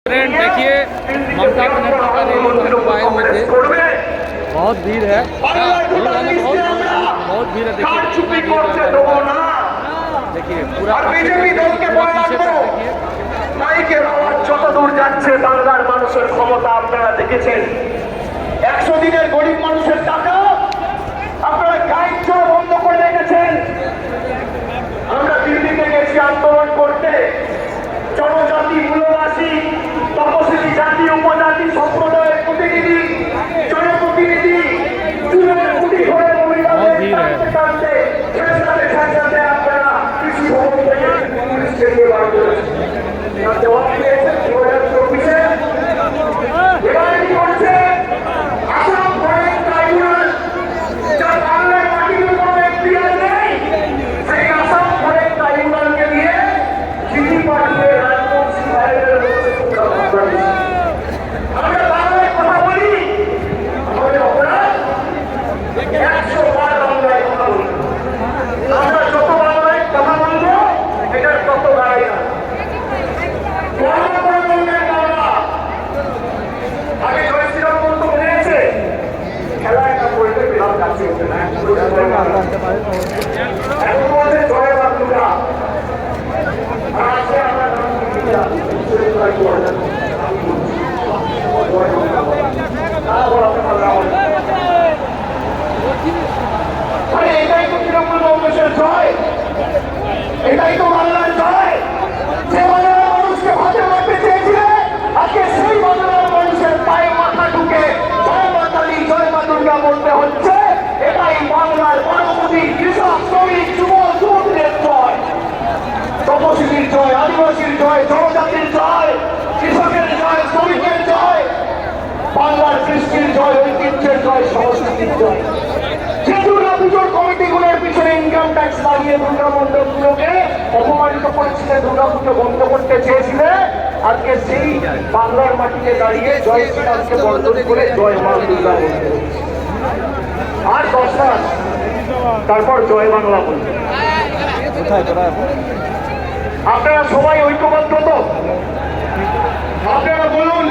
Train देखिए ममता बनर्जी का rally आए हुए थे। बहुत भीड़ है, बहुत भीड़ है। देखिए पूरा মাইকের আওয়াজ যত দূর যাচ্ছে বাংলার মানুষের ক্ষমতা আপনারা দেখেছেন। 100 দিনের গরিব মানুষের টাকা আপনারা গাইড বন্ধ করে রেখেছেন। আমরা দিল্লিতে গেছি আন্দোলন করতে, জনজাতি মূলবাসী তপশিলি জাতি উপজাতি সম্প্রদায়ের প্রতিনিধি জনপ্রতিনিধি চুলের কুটি ঘরে মহিলাদের টানতে ঠেসাতে আপনারা কৃষি ভবন থেকে পুলিশকে নিয়ে বার করেছেন। জবাব পেয়েছেন 2024-এ এবার কি করছে আসাম ফরেস্ট ট্রাইব্যুনাল, যা বাংলার মাটির কোনো এখতিয়ার নেই, সেই আসাম ফরেস্ট ট্রাইব্যুনালকে নিয়ে চিঠি পাঠিয়ে রাজপথ সিপাহীদের আমরা বাংলায় কথা বলি, আমাদের অপরাধ 100 বার বাংলায় কথা বলি। আমরা যত বাংলায় কথা বলবো এটার তত গাড়ি না। আগে জয় শ্রীরাম বলতো মনে আছে, খেলা একটা বলতে বিরাম কাছে হচ্ছে না, এখন বলছে জয় বাংলা। আর আজকে আমরা এটাই তো তৃণমূল কংগ্রেসের জয়, এটাই তো বাংলার জয়। যে বাংলার মানুষকে ভাতে মারতে চেয়েছিলে, আজকে সেই বাংলার মানুষের পায়ে মাথা ঢুকে জয় মা কালী জয় মা দুর্গা বলতে হচ্ছে। এটাই বাংলার গণপতি কৃষক শ্রমিক যুব যুবতীদের জয়, তপশিলীর জয়, আদিবাসীর জয়, জনজাতির জয়, কৃষকের জয়, শ্রমিকের জয়, বাংলার কৃষ্টির জয়, ঐতিহ্যের জয়, সংস্কৃতির জয়। যে দুর্গা পুজোর কমিটিগুলোর পিছনে ইনকাম ট্যাক্স লাগিয়ে দুর্গা মণ্ডপগুলোকে অপমানিত করেছিলে, দুর্গা পুজো বন্ধ করতে চেয়েছিলে, আজকে সেই বাংলার মাটিতে দাঁড়িয়ে জয় শ্রীরামকে বর্জন করে জয় মা দুর্গা বলতে হচ্ছে। আর 10 মাস তারপর জয় বাংলা বলবে। আপনারা সবাই ঐক্যবদ্ধ তো? আপনারা বলুন